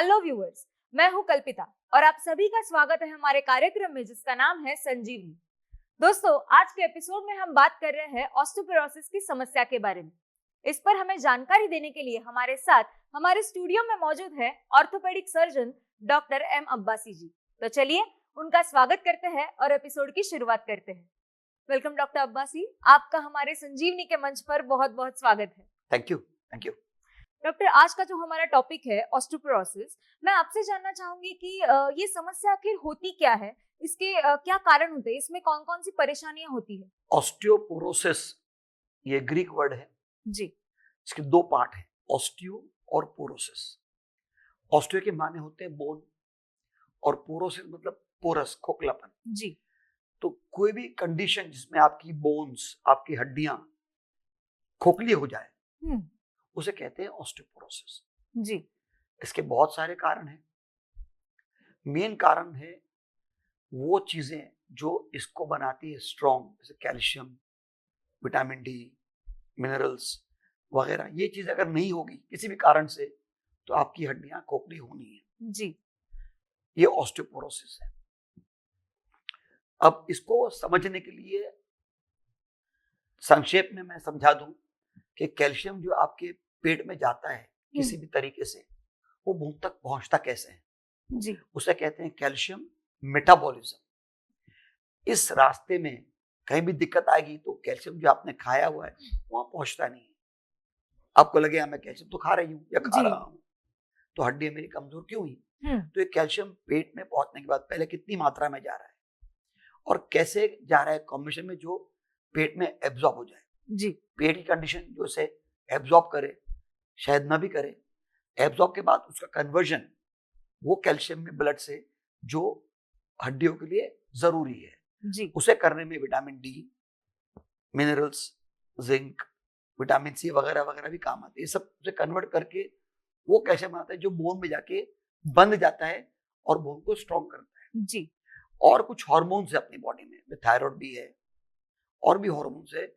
Hello viewers, मैं हूं कल्पिता और आप सभी का स्वागत है हमारे कार्यक्रम में जिसका नाम है संजीवनी। दोस्तों, आज के एपिसोड में हम बात कर रहे हैं ऑस्टियोपोरोसिस की समस्या के बारे में। इस पर हमें जानकारी देने के लिए हमारे साथ हमारे स्टूडियो में मौजूद है orthopaedic surgeon doctor M Abbasi ji. तो चलिए उनका स्वागत करते हैं और एपिसोड की शुरुआत करते हैं। वेलकम डॉक्टर अब्बासी, आपका हमारे संजीवनी के मंच पर बहुत बहुत स्वागत है। Thank you. डॉक्टर, आज का जो हमारा टॉपिक है ऑस्टियोपोरोसिस, मैं आपसे जानना चाहूंगी कि ये समस्या आखिर होती क्या है, इसके क्या कारण होते हैं, इसमें कौन कौन सी परेशानियां होती है? ऑस्टियोपोरोसिस ये ग्रीक वर्ड है जी। इसके दो पार्ट हैं, ऑस्टियो और पोरोसिस। ऑस्टियो के माने होते हैं बोन और पोरोसिस मतलब पोरस, खोखलापन। जी। तो कोई भी कंडीशन जिसमें आपकी बोन्स, आपकी हड्डियां खोखली हो जाए उसे कहते हैं ऑस्टियोपोरोसिस। जी। इसके बहुत सारे कारण हैं। मेन कारण है वो चीजें जो इसको बनाती है स्ट्रॉन्ग, जैसे कैल्शियम, विटामिन डी, मिनरल्स वगैरह। ये चीज अगर नहीं होगी किसी भी कारण से तो आपकी हड्डियां खोखली होनी है। जी। ये ऑस्टियोपोरोसिस है। अब इसको समझने के लिए संक्षेप में मैं समझा दूं कि कैल्शियम जो आपके पेट में जाता है किसी भी तरीके से, वो मुंह तक पहुंचता कैसे है? जी। उसे कहते हैं कैल्शियम मेटाबॉलिज्म। इस रास्ते में कहीं भी दिक्कत आएगी तो कैल्शियम जो आपने खाया हुआ है वहां पहुंचता नहीं है। आपको लगेगा मैं कैल्शियम तो खा रही हूँ या खा रहा हूँ, तो हड्डियां मेरी कमजोर क्यों हुई? तो ये कैल्शियम पेट में पहुंचने के बाद पहले कितनी मात्रा में जा रहा है और कैसे जा रहा है, कॉम्बिनेशन में जो पेट में एब्जॉर्ब हो जाए। जी। पेट की कंडीशन जो से एब्जॉर्ब करे, शायद न भी करे, एब्जॉर्ब के बाद उसका कन्वर्जन वो कैल्शियम में ब्लड से जो हड्डियों के लिए जरूरी है जी। उसे करने में vitamin D, minerals, zinc, vitamin C वगैरह वगैरह भी काम आते हैं। ये सब उसे कन्वर्ट करके वो कैल्शियम आता है जो बोन में जाके बंध जाता है और बोन को स्ट्रॉन्ग करता है। जी। और कुछ हार्मोन्स है अपनी बॉडी में, थायराइड भी है और भी हार्मोन्स है।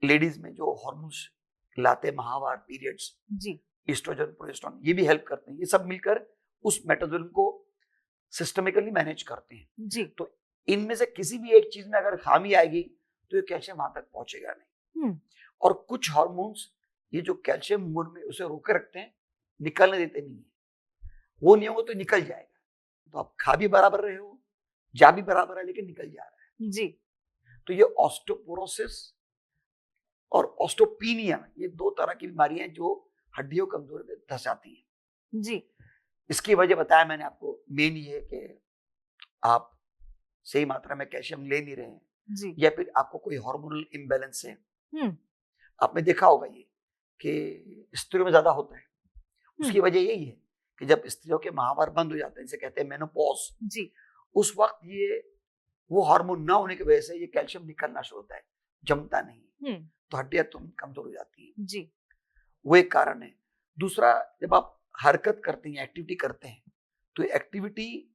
लेडीज में जो हार्मोन्स लाते हैं माहवार पीरियड्स, जी। एस्ट्रोजन, प्रोजेस्टेरोन, ये भी हेल्प करते हैं। ये सब मिलकर उस मेटाबॉलिज्म को सिस्टमिकली मैनेज करते हैं। जी। तो इनमें से किसी भी एक चीज में अगर खामी आएगी तो ये कैल्शियम वहां तक पहुंचेगा नहीं। और कुछ हार्मोन्स ये जो कैल्शियम बोन में उसे रोके रखते हैं, निकलने देते नहीं है। वो नहीं होगा तो निकल जाएगा। तो आप खा भी बराबर रहे हो, जा भी बराबर है, लेकिन निकल जा रहा है। जी। तो ये ऑस्टियोपोरोसिस और ऑस्टियोपीनिया ये दो तरह की बीमारियां हैं जो हड्डियों कमजोर में धस जाती हैं। जी। इसकी वजह बताया मैंने आपको, मेन ये है कि आप सही मात्रा में कैल्शियम ले नहीं रहे हैं जी। या फिर आपको कोई हार्मोनल इम्बैलेंस है। आपने देखा होगा ये कि स्त्रियों में ज्यादा होता है। उसकी वजह यही है कि जब स्त्रियों के माहवार बंद हो जाते हैं, जिसे कहते हैं मेनोपॉज, जी, उस वक्त ये वो हार्मोन ना होने की वजह से ये कैल्शियम निकलना शुरू होता है, जमता नहीं, तो हड्डियां तुरंत कमजोर हो जाती हैं। जी, वो एक कारण है। दूसरा, जब आप हरकत करते हैं, एक्टिविटी करते हैं, तो एक्टिविटी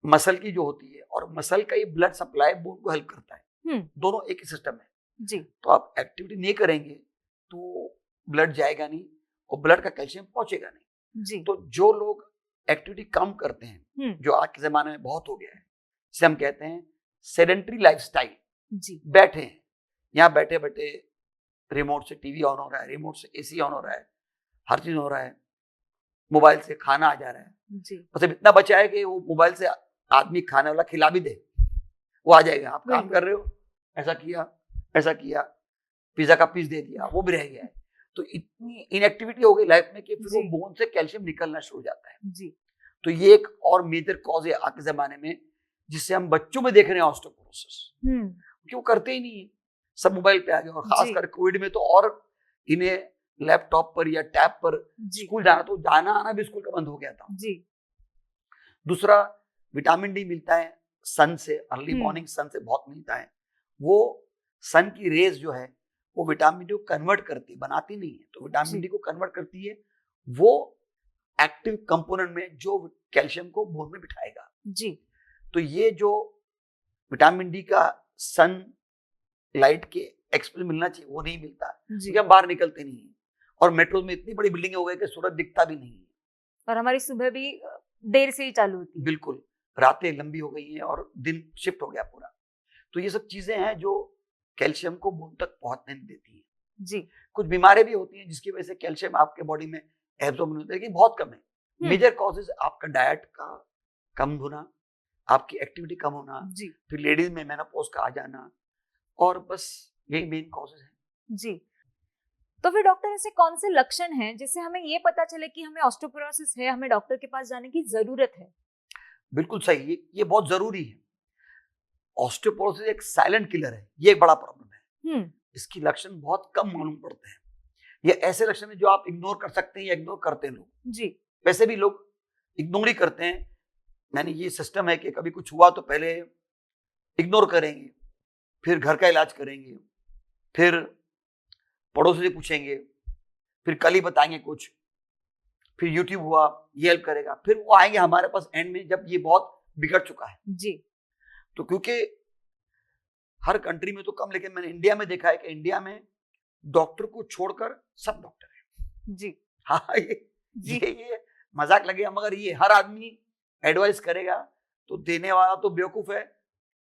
मसल की जो होती है और मसल का ही ब्लड सप्लाई बोन को हेल्प करता है। दोनों एक ही सिस्टम है। जी, तो आप एक्टिविटी नहीं करेंगे तो ब्लड जाएगा नहीं और ब्लड का कैल्शियम पहुंचेगा नहीं। जी, तो जो लोग एक्टिविटी कम करते हैं, जो आज के जमाने में बहुत हो गया है, जिसे हम कहते हैं सेडेंटरी लाइफस्टाइल। जी, बैठे हैं, यहाँ बैठे बैठे रिमोट से टीवी ऑन हो रहा है, रिमोट से एसी ऑन हो रहा है, हर चीज हो रहा है, मोबाइल से खाना आ जा रहा है। जी, मतलब इतना बचा है कि वो मोबाइल से आदमी खाने वाला खिला भी दे, वो आ जाएगा। आप काम कर रहे हो, ऐसा किया, पिज्जा का पीस दे दिया, वो भी रह गया है। तो इतनी इनएक्टिविटी हो गई लाइफ में कि फिर वो बोन से कैल्शियम निकलना शुरू हो जाता है। जी, तो ये एक और मेजर कॉज है आज के जमाने में, जिससे हम बच्चों में देख रहे हैं ऑस्टियोपोरोसिस, क्योंकि वो करते ही नहीं है, सब मोबाइल पे आ गए। और खासकर कोविड में तो और इन्हें लैपटॉप पर या टैब पर स्कूल जाना, तो जाना आना भी स्कूल का बंद हो गया था। जी, दूसरा, विटामिन डी मिलता है सन से, अर्ली मॉर्निंग सन से बहुत मिलता है। वो सन की रेज जो है वो विटामिन डी को कन्वर्ट करती है, बनाती नहीं है, तो विटामिन डी को कन्वर्ट करती है। वो एक्टिव कंपोनेंट में जो कैल्शियम को बोन में बिठाएगा। जी, तो ये जो विटामिन डी का सन लाइट के एक्सपोजर मिलना चाहिए वो नहीं मिलता, क्योंकि हम बाहर निकलते नहीं है। और मेट्रो में इतनी बड़ी बिल्डिंग हो गई कि सूरज दिखता भी नहीं है। और हमारी सुबह भी देर से ही चालू होती है। बिल्कुल, रातें लंबी हो गई हैं और दिन शिफ्ट हो गया पूरा। तो ये सब चीजें हैं जो कैल्शियम को बोन तक पहुंचने नहीं देती हैं। जी। कुछ बीमारियां भी होती हैं जिसकी वजह से कैल्शियम आपके बॉडी में एब्जॉर्ब नहीं होता, लेकिन बहुत कम है। मेजर कॉजेज आपका डाइट का कम होना, आपकी एक्टिविटी कम होना, जी। फिर लेडीज में मेनोपॉज का आ जाना, और बस यही मेन कॉजेज हैं। जी। तो फिर डॉक्टर ऐसे कौन से लक्षण हैं जिससे हमें ये पता चले कि हमें ऑस्टियोपोरोसिस है, हमें डॉक्टर के पास जाने की जरूरत है? बिल्कुल सही, ये बहुत जरूरी है। ऑस्टियोपोरोसिस एक साइलेंट किलर है, ये एक बड़ा प्रॉब्लम है। इसकी लक्षण बहुत कम मालूम पड़ते हैं। ये ऐसे लक्षण हैं जो आप इग्नोर कर सकते हैं या इग्नोर करते हैं लोग। जी। वैसे भी लोग इग्नोर ही करते हैं। यानी ये सिस्टम है कि कभी कुछ हुआ तो पहले इग्नोर करेंगे, फिर घर का इलाज करेंगे, फिर पड़ोसी से पूछेंगे, फिर कल ही बताएंगे कुछ, फिर यूट्यूब हुआ ये हेल्प करेगा, फिर वो आएंगे हमारे पास एंड में जब ये बहुत बिगड़ चुका है। जी। तो क्योंकि हर कंट्री में तो कम, लेकिन मैंने इंडिया में देखा है कि इंडिया में डॉक्टर को छोड़कर सब डॉक्टर है। जी। हाँ, ये मजाक लगेगा मगर ये हर आदमी एडवाइस करेगा तो देने वाला तो बेवकूफ है,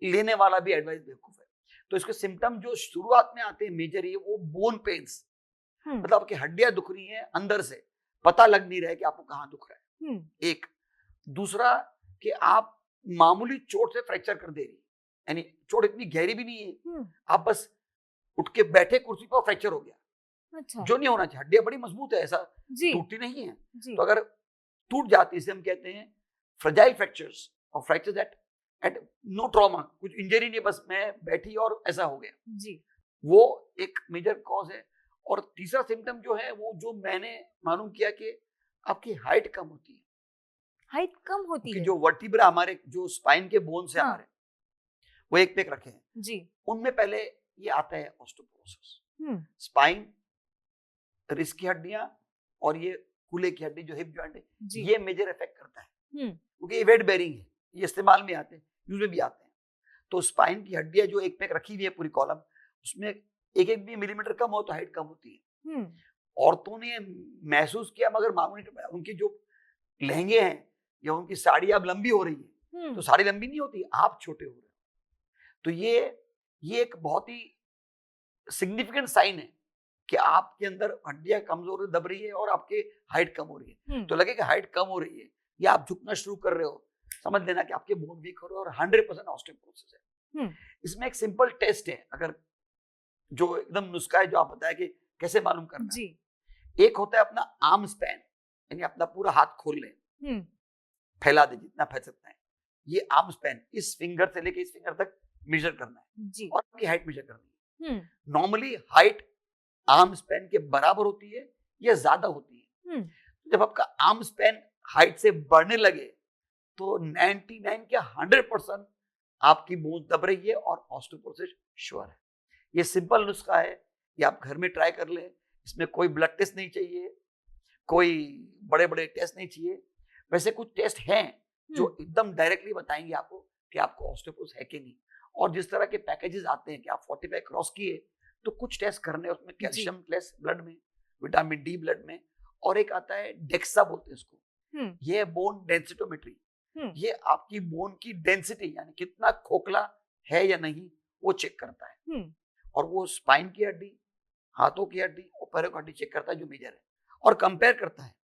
लेने वाला भी एडवाइस बेवकूफ है। तो इसके सिम्टम जो शुरुआत में आते हैं मेजर, ये वो बोन पेन्स, मतलब आपकी हड्डियां दुख रही हैं अंदर से, पता लग नहीं रहा है कि आपको कहाँ दुख रहा है। एक दूसरा कि आप मामूली चोट से फ्रैक्चर कर दे रही, यानी चोट इतनी गहरी भी नहीं है, आप बस उठ के बैठे कुर्सी पर फ्रैक्चर हो गया। अच्छा। जो नहीं होना चाहिए, हड्डियां बड़ी मजबूत है, ऐसा टूटती नहीं है। तो अगर टूट जाती है, इसे हम कहते हैं फ्रेजाइल फ्रैक्चर्स, और फ्रैक्चर्स एट नो ट्रॉमा, कुछ इंजरी नहीं, बस मैं बैठी और ऐसा हो गया जी। वो एक मेजर कॉज है। और तीसरा सिम्टम जो है वो जो मैंने मालूम किया कि आपकी हाइट कम होती है। हाइट कम होती है? जो वर्टिब्रा हमारे जो स्पाइन के बोन्स है हमारे, वो एक पे रखे हैं जी, उनमें पहले ये आता है ऑस्टियोपोरोसिस। स्पाइन, रिस्ट की हड्डियां और ये कूल्हे की हड्डी जो हिप जॉइंट है, ये मेजर इफेक्ट करता है क्योंकि ये वेट बेरिंग है, ये इस्तेमाल में आते हैं, यूज में भी आते हैं। तो स्पाइन की हड्डियां जो एक पे रखी हुई है पूरी कॉलम, उसमें एक एक भी मिलीमीटर कम हो तो हाइट कम होती है। औरतों ने महसूस किया मगर मामूली, उनकी जो लहंगे हैं या उनकी साड़ी अब लंबी हो रही है, तो साड़ी लंबी नहीं होती, आप छोटे हो रहे हो। तो ये एक बहुत ही सिग्निफिकेंट साइन है कि आपके अंदर हड्डियां कमजोर दब रही है और आपके हाइट कम हो रही है। तो लगे कि हाइट कम हो रही है या आप झुकना शुरू कर रहे हो, समझ लेना कि आपके बोन वीक हो रहे हो और 100% ऑस्टियोपोरोसिस है। इसमें एक सिंपल टेस्ट है, अगर जो एकदम नुस्खा है जो आप बताया कि कैसे मालूम करना जी। है। एक होता है अपना आर्म स्पैन, यानी अपना पूरा हाथ खोल लें, फैला दे जितना फैल सकता है। ये आर्म स्पैन, इस फिंगर से लेके इस फिंगर तक मेजर करना है जी। और आपकी हाइट मेजर करनी है। नॉर्मली हाइट आर्म स्पैन के बराबर होती है या ज्यादा होती है। जब आपका आर्म स्पैन हाइट से बढ़ने लगे तो 99 के 100% आपकी बोन दब रही है और ऑस्टियोपोरोसिस श्योर है। ये सिंपल नुस्खा है, ये आप घर में ट्राई कर लें। इसमें कोई ब्लड टेस्ट नहीं चाहिए, कोई बड़े बड़े टेस्ट नहीं चाहिए। वैसे कुछ टेस्ट हैं जो एकदम डायरेक्टली बताएंगे आपको कि आपको ऑस्टियोपोरोसिस है कि नहीं। और जिस तरह के पैकेजेस आते हैं कि आप 45 क्रॉस किए तो कुछ टेस्ट करने, उसमें कैल्शियम टेस्ट ब्लड में, विटामिन डी ब्लड में, और एक आता है डेक्सा बोलते हैं इसको, ये बोन डेंसिटोमेट्री। ये आपकी बोन की डेंसिटी यानी कितना खोखला है या नहीं वो चेक करता है। और वो स्पाइन की हड्डी, हाथों की हड्डी और पैरों की हड्डी चेक करता है जो मेजर है, और कंपेयर करता है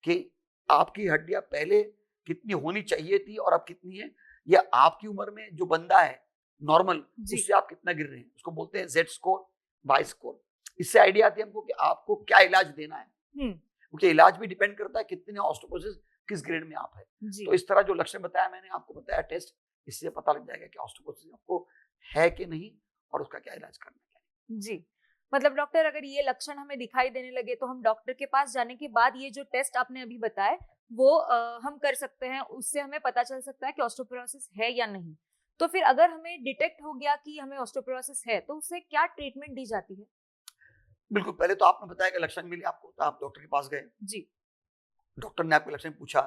कि आपकी हड्डियां पहले कितनी होनी चाहिए थी और अब कितनी है, या आपकी उम्र में जो बंदा है नॉर्मल उससे आप कितना गिर रहे हैं। उसको बोलते हैं जेड स्कोर, वाई स्कोर। इससे आइडिया आती है हमको कि आपको क्या इलाज देना है, क्योंकि इलाज भी डिपेंड करता है कितने ऑस्टियोपोरोसिस किस ग्रेड में आप है। तो इस तरह जो लक्षण बताया मैंने आपको बताया टेस्ट, इससे पता लग जाएगा कि ऑस्टियोपोरोसिस आपको है कि नहीं और उसका क्या इलाज करना है। जी, मतलब डॉक्टर अगर ये लक्षण हमें दिखाई देने लगे तो हम डॉक्टर के पास जाने के बाद ये जो टेस्ट आपने अभी बताए वो हम कर सकते हैं, उससे हमें पता चल सकता है कि ऑस्टियोपोरोसिस है या नहीं। तो फिर अगर हमें डिटेक्ट हो गया कि हमें ऑस्टियोपोरोसिस है तो उससे क्या ट्रीटमेंट दी जाती है? बिल्कुल, पहले तो आपने बताया कि लक्षण मिले आपको तो आप डॉक्टर के पास गए। जी। डॉक्टर ने आपके लक्षण पूछा,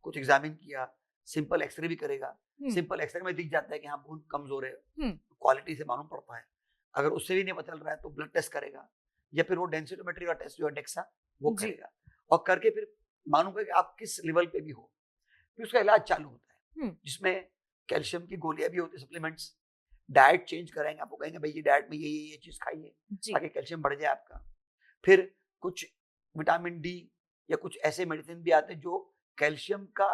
कुछ एग्जामिन किया, सिंपल एक्सरे भी करेगा। सिंपल एक्सरे में दिख जाता है कि हाँ बोन कमजोर है, क्वालिटी से मालूम पड़ता है। अगर उससे भी नहीं पता चल रहा है तो ब्लड टेस्ट करेगा, या फिर वो डेंसिटोमेट्री का टेस्ट जो है डेक्सा वो करेगा, और करके फिर मानूंगा कि आप किस लेवल पे भी हो, फिर उसका इलाज चालू होता है, जिसमें कैल्शियम की गोलियां भी होती है, सप्लीमेंट्स, डाइट चेंज कराएंगे, आपको कहेंगे भाई ये डाइट में ये चीज खाइए ताकि कैल्शियम बढ़ जाए आपका। फिर कुछ विटामिन डी या कुछ ऐसे मेडिसिन भी आते हैं जो कैल्शियम का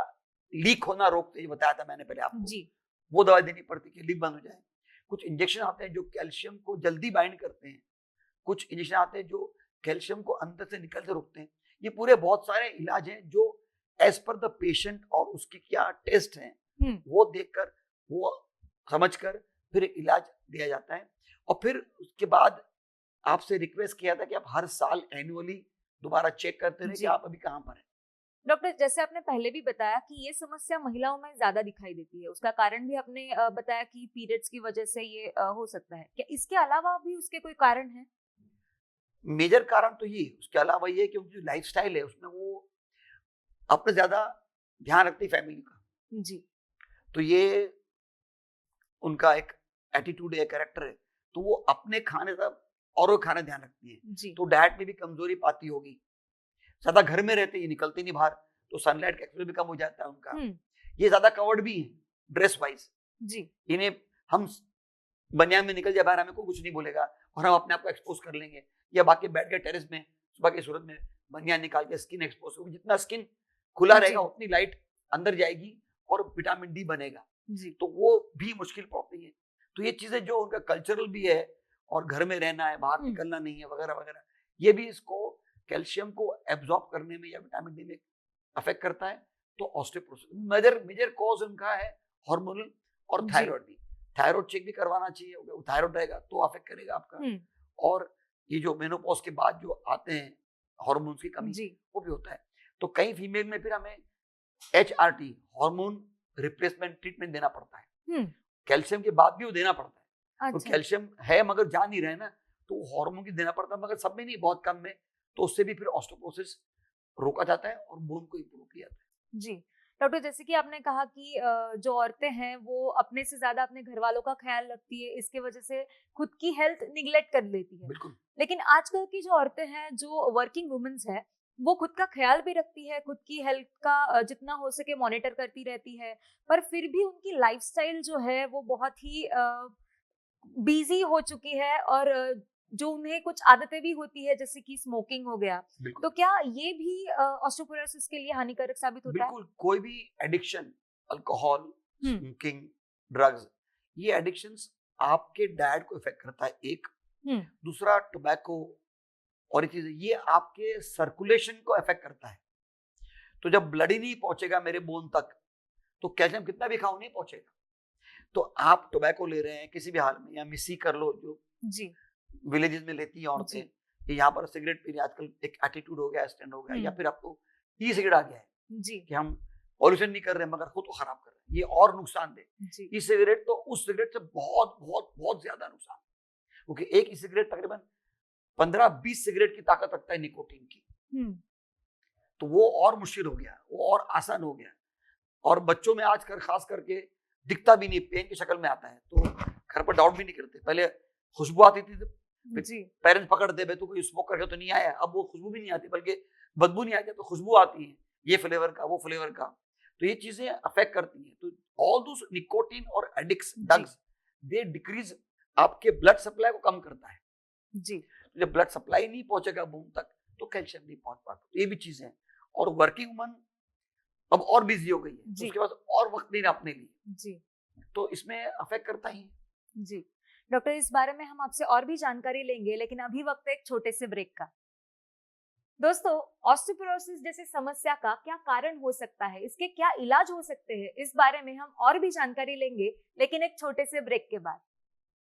लीक होना रोकते हैं, बताया था मैंने पहले आपको जी। वो दवाई देनी पड़ती है कि लीक बंद हो जाए। कुछ इंजेक्शन आते हैं जो कैल्शियम को जल्दी बाइंड करते हैं, कुछ इंजेक्शन आते हैं जो कैल्शियम को अंदर से निकलते रोकते हैं। ये पूरे बहुत सारे इलाज हैं जो एज पर द पेशेंट और उसके क्या टेस्ट हैं वो देखकर, वो समझकर फिर इलाज दिया जाता है। और फिर उसके बाद आपसे रिक्वेस्ट किया था कि आप हर साल एनुअली दोबारा चेक करते रहे कि आप अभी कहाँ पर हैं। डॉक्टर, जैसे आपने पहले भी बताया कि ये समस्या महिलाओं में ज्यादा दिखाई देती है, उसका कारण भी आपने बताया कि पीरियड्स की वजह से ये हो सकता है, क्या इसके अलावा भी उसके कोई कारण है? मेजर कारण तो ये, उसके अलावा ये कि उनकी लाइफस्टाइल है उसमें वो अपने ज्यादा ध्यान रखती फैमिली का जी, तो ये उनका एक एटीट्यूड है, कैरेक्टर है, तो वो अपने खाने का और खाना ध्यान रखती है, तो डाइट में भी कमजोरी पाती होगी, ज्यादा घर में रहते, ये निकलते नहीं बाहर, तो सनलाइट का एक्सपोजर भी कम हो जाता है उनका। ये ज्यादा कवर्ड भी है ड्रेस वाइज जी, इन्हें हम बनियान में निकल जाए बाहर हमें कोई कुछ नहीं बोलेगा और हम अपने आप को एक्सपोज कर लेंगे, या बाकी बैठ गए टेरेस में सुबह की सूरत में बनियान निकाल के स्किन एक्सपोज होगी, जितना स्किन खुला रहेगा उतनी लाइट अंदर जाएगी और विटामिन डी बनेगा जी, तो वो भी मुश्किल पड़ती है। तो ये चीजें जो उनका कल्चरल भी है और घर में रहना है, बाहर निकलना नहीं है वगैरह वगैरह, ये भी इसको कैल्शियम को एब्जॉर्ब करने में या विटामिन डी में अफेक्ट करता है। तो ऑस्टियोपोरोसिस मेजर कॉज उनका है हार्मोनल और थायराइड भी, थायराइड चेक भी करवाना चाहिए, थायराइड रहेगा तो अफेक्ट करेगा आपका। और ये जो मेनोपॉज के बाद जो आते हैं हार्मोन्स की कमी वो भी होता है, तो कई फीमेल में फिर हमें HRT हार्मोन रिप्लेसमेंट ट्रीटमेंट देना पड़ता है, कैल्शियम के बाद भी वो देना पड़ता है। तो कैल्शियम है मगर जा नहीं रहे ना, तो हार्मोन की देना पड़ता है, मगर सब में नहीं, बहुत कम में, तो उससे भी फिर ऑस्टियोपोरोसिस रोका जाता है और बोन को इंप्रूव किया जाता है जी। डॉक्टर, जैसे कि आपने कहा कि जो औरतें हैं वो अपने से ज्यादा अपने घर वालों का ख्याल रखती है, इसके वजह से खुद की हेल्थ निग्लेक्ट कर लेती है। बिल्कुल। लेकिन आजकल की जो औरतें हैं, जो वर्किंग वुमेन्स है, वो खुद का ख्याल भी रखती है, खुद की हेल्थ का जितना हो सके मॉनिटर करती रहती है, पर फिर भी उनकी लाइफस्टाइल जो है वो बहुत ही बिजी हो चुकी है, और जो उन्हें कुछ आदतें भी होती है जैसे कि स्मोकिंग हो गया, तो क्या ये भी ऑस्टियोपोरोसिस के लिए हानिकारक साबित होता है? बिल्कुल, कोई भी एडिक्शन, अल्कोहल, स्मोकिंग, ड्रग्स, ये एडिक्शंस आपके डाइट को इफेक्ट करता है एक, दूसरा टोबैको और ये चीजें ये आपके सर्कुलेशन को इफेक्ट करता है। तो जब ब्लड ही नहीं पहुंचेगा मेरे बोन तक तो कैल्शियम कितना भी खाओ नहीं पहुंचेगा। तो आप टोबैको ले रहे हैं किसी भी हाल में, या मिसी कर लो जो जी विलेजेस में लेती है औरतें, यहाँ पर सिगरेट पी रही, आजकल एक एटीट्यूड हो गया, स्टैंड हो गया, या फिर आपको ई सिगरेट आ गया है जी, कि हम पॉल्यूशन नहीं कर रहे हैं मगर खुद को खराब कर रहे हैं, ये और नुकसान दे। ई सिगरेट तो उस सिगरेट से बहुत बहुत बहुत ज्यादा नुकसान, क्योंकि एक ई सिगरेट तकरीबन 15-20 सिगरेट की ताकत रखता है निकोटीन की, तो वो और मुश्किल हो गया, वो और आसान हो गया। और बच्चों में आजकल खास करके दिखता भी नहीं, पेन की शक्ल में आता है, तो घर पर डाउट भी नहीं करते। पहले खुशबू आती थी जी, पेरेंट्स पकड़ते भाई तो कोई स्मोक करके तो नहीं आया, अब वो खुशबू भी नहीं आती बल्कि बदबू नहीं आती, तो खुशबू आती है, ये फ्लेवर का वो फ्लेवर का, तो ये चीजें अफेक्ट करती हैं। तो ऑल दोस निकोटीन और एडिक्ट्स ड्रग्स दे डिक्रीज आपके ब्लड सप्लाई को कम करता है जी, तो जब ब्लड सप्लाई नहीं पहुंचेगा बोन तक तो कैल्शियम नहीं पहुंच पाता, तो ये भी चीजें हैं। और वर्किंग वुमन अब और बिजी हो गई है, तो उसके पास और वक्त नहीं अपने लिए जी, तो इसमें अफेक्ट करता ही जी। डॉक्टर, इस बारे में हम आपसे और भी जानकारी लेंगे, लेकिन अभी वक्त है एक छोटे से ब्रेक का। दोस्तों, ऑस्टियोपोरोसिस जैसी समस्या का क्या कारण हो सकता है, इसके क्या इलाज हो सकते हैं, इस बारे में हम और भी जानकारी लेंगे, लेकिन एक छोटे से ब्रेक के बाद।